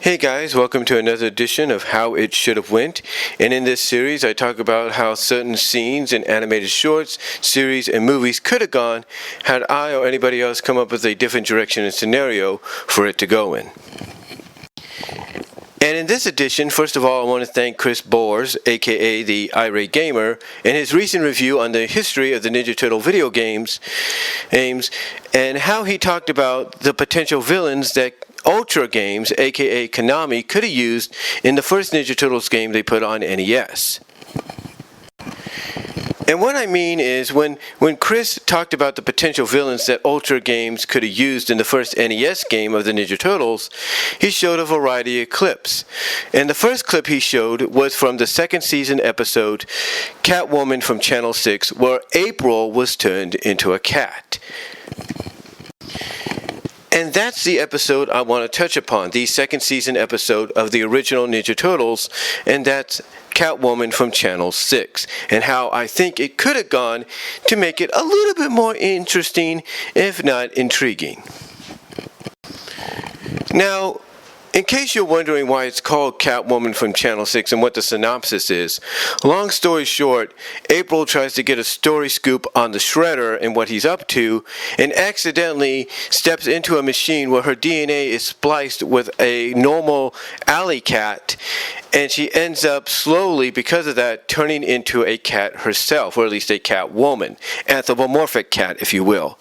Hey guys, welcome to another edition of How It Should Have Went. And in this series, I talk about how certain scenes in animated shorts, series, and movies could have gone had I or anybody else come up with a different direction and scenario for it to go in. And in this edition, first of all, I want to thank Chris Bors, aka the Irate Gamer, and his recent review on the history of the Ninja Turtle video games, and how he talked about the potential villains that Ultra Games, aka Konami, could have used in the first Ninja Turtles game they put on NES. And what I mean is when Chris talked about the potential villains that Ultra Games could have used in the first NES game of the Ninja Turtles, he showed a variety of clips. And the first clip he showed was from the second season episode Catwoman from Channel 6, where April was turned into a cat. And that's the episode I want to touch upon, the second season episode of the original Ninja Turtles, and that's Catwoman from Channel 6, and how I think it could have gone to make it a little bit more interesting, if not intriguing. Now, in case you're wondering why it's called Catwoman from Channel 6 and what the synopsis is, long story short, April tries to get a story scoop on the Shredder and what he's up to, and accidentally steps into a machine where her DNA is spliced with a normal alley cat, and she ends up slowly, because of that, turning into a cat herself, or at least a cat woman, anthropomorphic cat, if you will.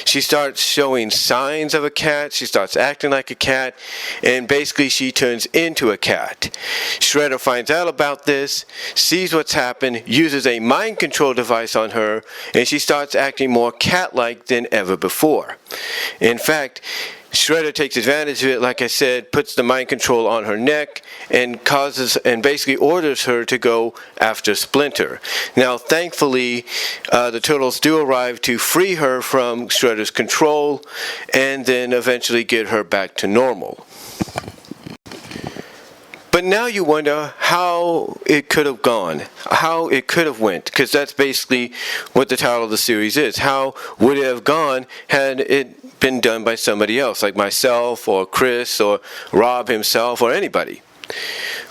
She starts showing signs of a cat, she starts acting like a cat, and basically she turns into a cat. Shredder finds out about this, sees what's happened, uses a mind control device on her, and she starts acting more cat-like than ever before. In fact, Shredder takes advantage of it, like I said, puts the mind control on her neck, and basically orders her to go after Splinter. Now, thankfully, the Turtles do arrive to free her from Shredder's control, and then eventually get her back to normal. But now you wonder how it could have gone, how it could have went, because that's basically what the title of the series is. How would it have gone had it been done by somebody else, like myself or Chris or Rob himself or anybody?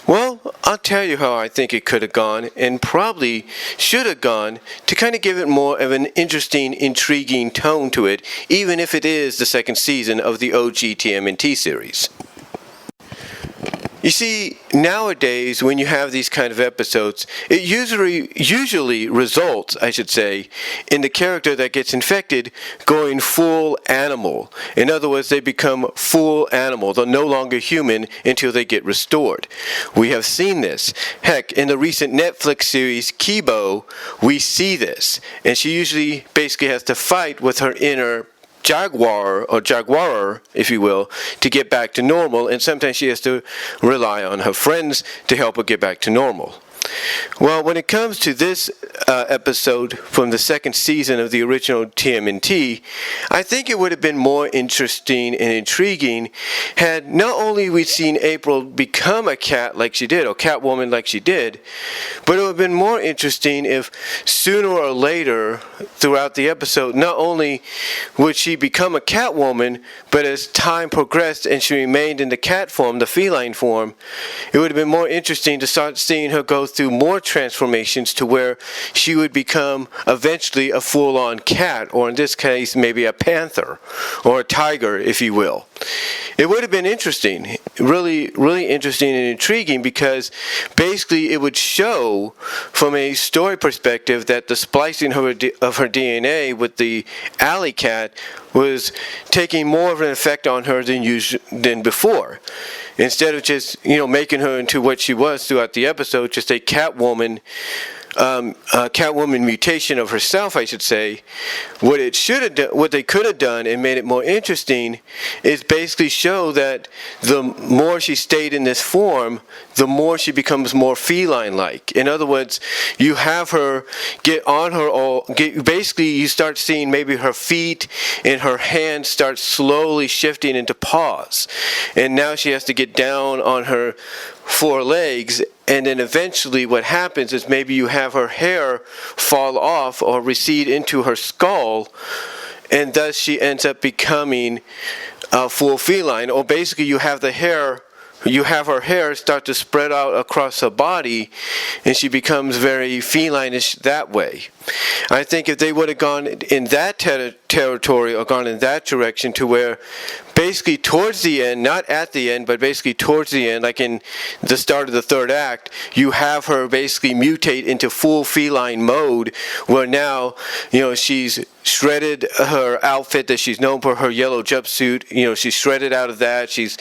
Well, I'll tell you how I think it could have gone, and probably should have gone, to kind of give it more of an interesting, intriguing tone to it, even if it is the second season of the OG TMNT series. You see, nowadays, when you have these kind of episodes, it usually results, I should say, in the character that gets infected going full animal. In other words, they become full animal. They're no longer human until they get restored. We have seen this. Heck, in the recent Netflix series Kibo, we see this. And she usually basically has to fight with her inner jaguar, if you will, to get back to normal, and sometimes she has to rely on her friends to help her get back to normal. Well, when it comes to this episode from the second season of the original TMNT, I think it would have been more interesting and intriguing had not only we seen April become a cat like she did, or Catwoman like she did, but it would have been more interesting if sooner or later throughout the episode, not only would she become a Catwoman, but as time progressed and she remained in the cat form, the feline form, it would have been more interesting to start seeing her go through more transformations to where she would become eventually a full-on cat, or in this case maybe a panther or a tiger, if you will. It would have been interesting, really interesting and intriguing, because basically it would show from a story perspective that the splicing of her DNA with the alley cat was taking more of an effect on her than before. Instead of just, making her into what she was throughout the episode, just a Catwoman mutation of herself, I should say. What they could have done and made it more interesting is basically show that the more she stayed in this form, the more she becomes more feline-like. In other words, you have her get on her basically you start seeing maybe her feet and her hands start slowly shifting into paws. And now she has to get down on her four legs, and then eventually what happens is maybe you have her hair fall off or recede into her skull, and thus she ends up becoming a full feline, or basically you have the hair you have her hair start to spread out across her body, and she becomes very feline-ish that way. I think if they would have gone in that territory or gone in that direction to where basically towards the end, not at the end, but basically towards the end, like in the start of the third act, you have her basically mutate into full feline mode, where now, she's shredded her outfit that she's known for, her yellow jumpsuit, she's shredded out of that, she's,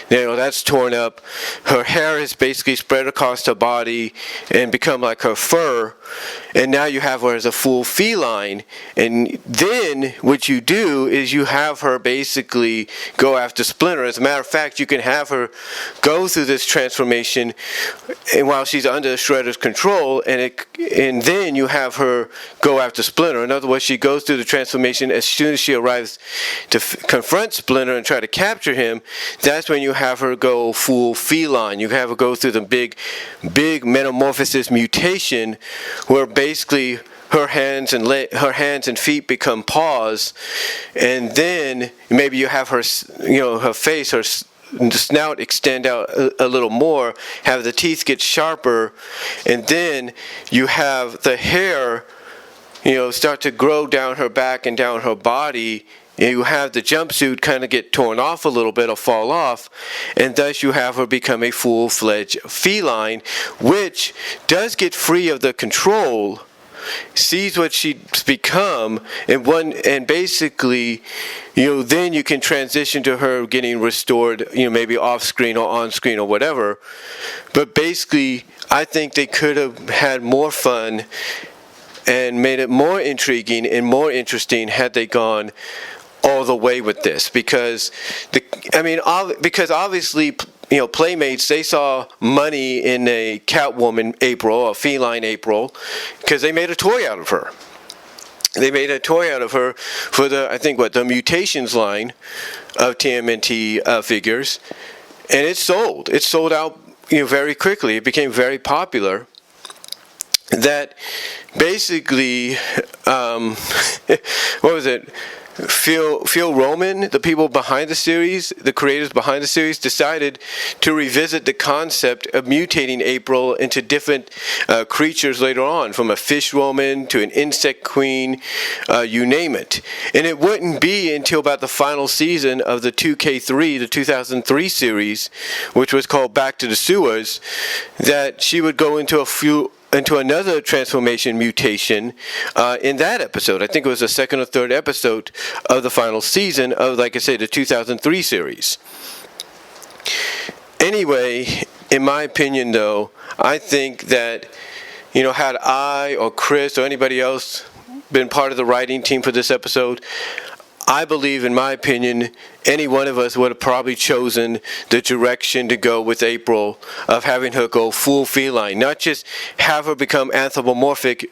that's torn up. Her hair is basically spread across her body and become like her fur, and now you have her as a full feline. And then what you do is you have her basically go after Splinter. As a matter of fact, you can have her go through this transformation and while she's under Shredder's control, and then you have her go after Splinter. In other words, she goes through the transformation. As soon as she arrives to confront Splinter and try to capture him, that's when you have her go full feline. You have her go through the big metamorphosis mutation, where basically her hands and feet become paws, and then maybe you have her, her face, her snout extend out a little more, have the teeth get sharper, and then you have the hair, start to grow down her back and down her body. You have the jumpsuit kind of get torn off a little bit or fall off, and thus you have her become a full-fledged feline, which does get free of the control, sees what she's become, and basically, then you can transition to her getting restored, maybe off screen or on screen or whatever. But basically, I think they could have had more fun and made it more intriguing and more interesting had they gone all the way with this, because obviously, Playmates, they saw money in a Catwoman April, a feline April, because they made a toy out of her. They made a toy out of her for the Mutations line of TMNT figures, and it sold. It sold out, very quickly. It became very popular. That basically, what was it? Phil Roman, the people behind the series, the creators behind the series, decided to revisit the concept of mutating April into different creatures later on, from a fish woman to an insect queen, you name it. And it wouldn't be until about the final season of the 2K3, the 2003 series, which was called Back to the Sewers, that she would go into another transformation mutation in that episode. I think it was the second or third episode of the final season of, like I say, the 2003 series. Anyway, in my opinion, though, I think that, had I or Chris or anybody else been part of the writing team for this episode, I believe, in my opinion, any one of us would have probably chosen the direction to go with April, of having her go full feline. Not just have her become anthropomorphic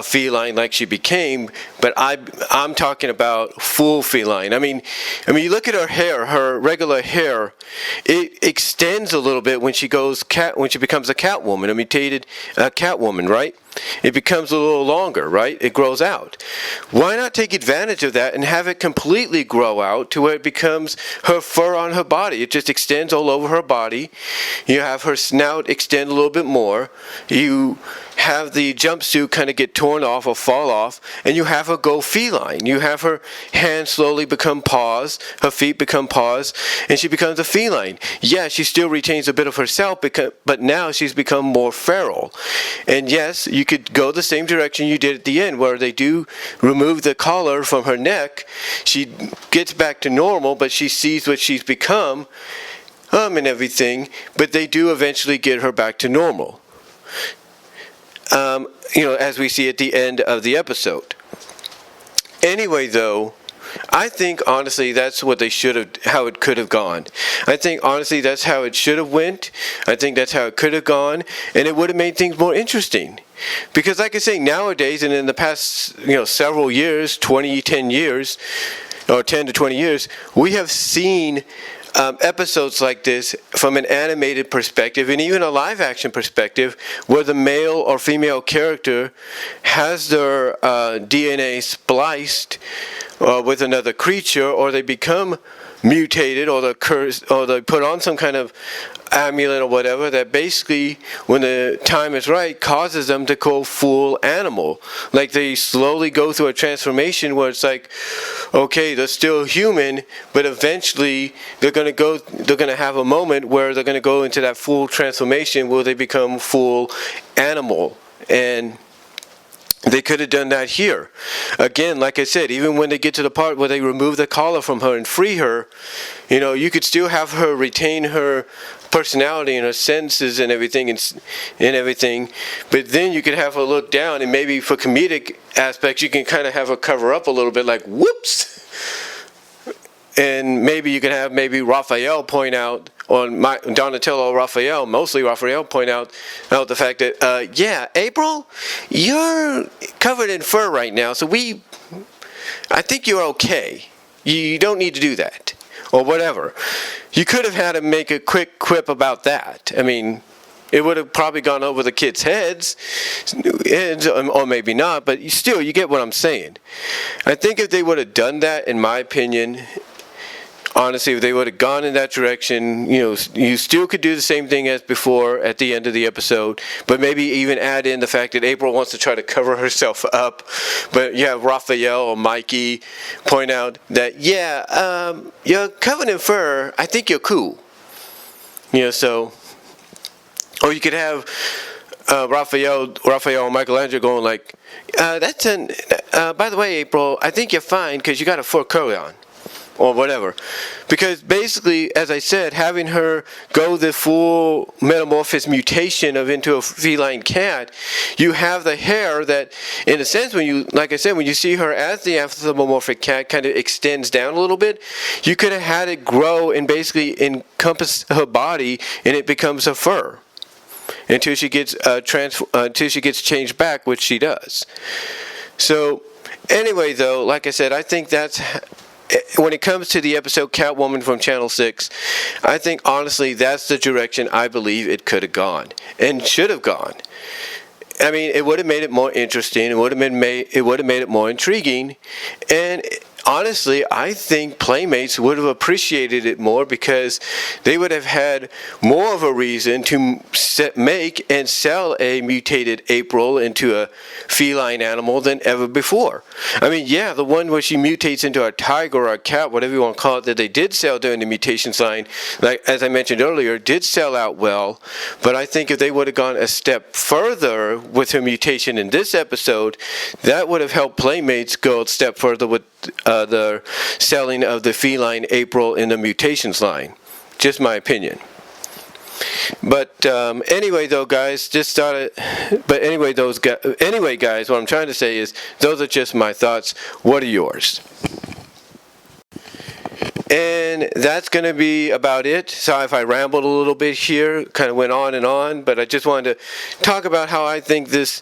feline like she became, but I'm talking about full feline. I mean, you look at her hair, her regular hair, it extends a little bit when she becomes a Catwoman, a mutated Catwoman, right? It becomes a little longer, right? It grows out. Why not take advantage of that and have it completely grow out to where it becomes her fur on her body? It just extends all over her body. You have her snout extend a little bit more. You have the jumpsuit kind of get torn off or fall off, and you have her go feline. You have her hands slowly become paws, her feet become paws, and she becomes a feline. Yeah, she still retains a bit of herself, but now she's become more feral. And yes, you could go the same direction you did at the end, where they do remove the collar from her neck. She gets back to normal, but she sees what she's become, and everything, but they do eventually get her back to normal. As we see at the end of the episode. Anyway, though, I think honestly that's what they should have, how it could have gone. I think honestly that's how it should have went. I think that's how it could have gone, and it would have made things more interesting. Because like I say, nowadays and in the past, several years, 10 years, or 10 to 20 years, we have seen episodes like this from an animated perspective and even a live action perspective, where the male or female character has their DNA spliced with another creature, or they become mutated, or the curse, or they put on some kind of amulet or whatever that basically, when the time is right, causes them to go full animal. Like they slowly go through a transformation where it's like, okay, they're still human, but eventually they're gonna have a moment where they're gonna go into that full transformation where they become full animal. And they could have done that here. Again, like I said, even when they get to the part where they remove the collar from her and free her, you could still have her retain her personality and her senses and everything, but then you could have her look down, and maybe for comedic aspects you can kind of have her cover up a little bit, like whoops. And maybe you can have Raphael point out, or Donatello or Raphael, mostly Raphael, point out the fact that, yeah, April, you're covered in fur right now, so I think you're okay. You don't need to do that, or whatever. You could have had him make a quick quip about that. I mean, it would have probably gone over the kids' heads, or maybe not, but still, you get what I'm saying. I think if they would have done that, in my opinion, honestly, if they would have gone in that direction, you still could do the same thing as before at the end of the episode, but maybe even add in the fact that April wants to try to cover herself up, but you have Raphael or Mikey point out that, yeah, you're covered in fur, I think you're cool. So, or you could have Raphael or Michelangelo going like, by the way, April, I think you're fine because you got a fur coat on. Or whatever. Because basically, as I said, having her go the full metamorphosis mutation into a feline cat, you have the hair that, in a sense, when you see her as the anthropomorphic cat, kind of extends down a little bit, you could have had it grow and basically encompass her body, and it becomes a fur until she gets changed back, which she does. So, anyway, though, like I said, I think that's. When it comes to the episode Catwoman from Channel 6, I think honestly that's the direction I believe it could have gone and should have gone. I mean, it would have made it more interesting. It would have made it more intriguing, and honestly, I think Playmates would have appreciated it more because they would have had more of a reason to make and sell a mutated April into a feline animal than ever before. I mean, yeah, the one where she mutates into a tiger or a cat, whatever you want to call it, that they did sell during the mutations line, like as I mentioned earlier, did sell out well. But I think if they would have gone a step further with her mutation in this episode, that would have helped Playmates go a step further with the selling of the feline April in the mutations line. Just my opinion. But anyway, though, guys, anyway, guys, what I'm trying to say is those are just my thoughts. What are yours? And that's going to be about it. Sorry if I rambled a little bit here, kind of went on and on, but I just wanted to talk about how I think this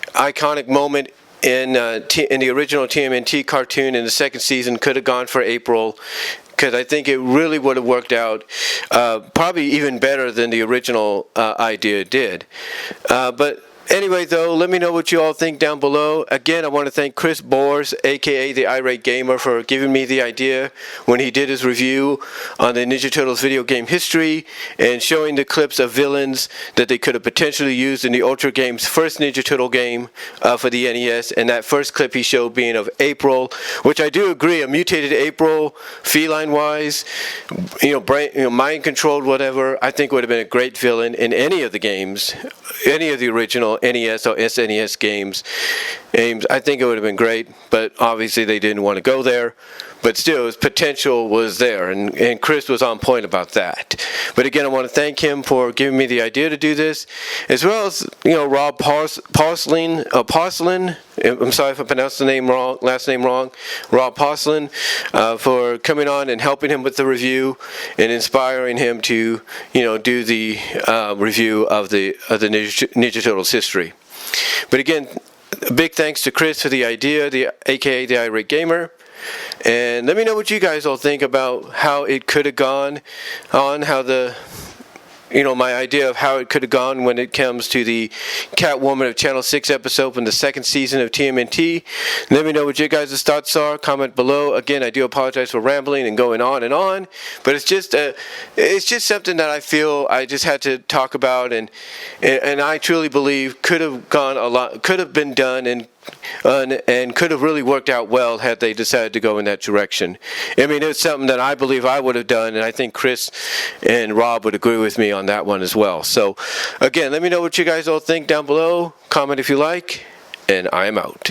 iconic moment in the original TMNT cartoon in the second season could have gone for April, because I think it really would have worked out probably even better than the original idea did. But anyway, though, let me know what you all think down below. Again, I want to thank Chris Bors, aka the Irate Gamer, for giving me the idea when he did his review on the Ninja Turtles video game history and showing the clips of villains that they could have potentially used in the Ultra Games' first Ninja Turtle game for the NES. And that first clip he showed being of April, which I do agree, a mutated April, feline-wise, mind controlled, whatever, I think would have been a great villain in any of the games, any of the original NES or SNES games. I think it would have been great, but obviously they didn't want to go there. But still, his potential was there, and Chris was on point about that. But again, I want to thank him for giving me the idea to do this, as well as Rob Paulsen. I'm sorry if I pronounced the last name wrong. Rob Paulsen, for coming on and helping him with the review and inspiring him to do the review of the Ninja Turtles history. But again, a big thanks to Chris for the idea, aka the Irate Gamer. And let me know what you guys all think about how it could have gone on, how the my idea of how it could have gone when it comes to the Catwoman of Channel 6 episode from the second season of TMNT. Let me know what your guys' thoughts are. Comment below. Again, I do apologize for rambling and going on, but it's just something that I feel I just had to talk about, and I truly believe could have been done, and could have really worked out well had they decided to go in that direction. I mean, it's something that I believe I would have done, and I think Chris and Rob would agree with me on that one as well. So, again, let me know what you guys all think down below. Comment if you like, and I am out.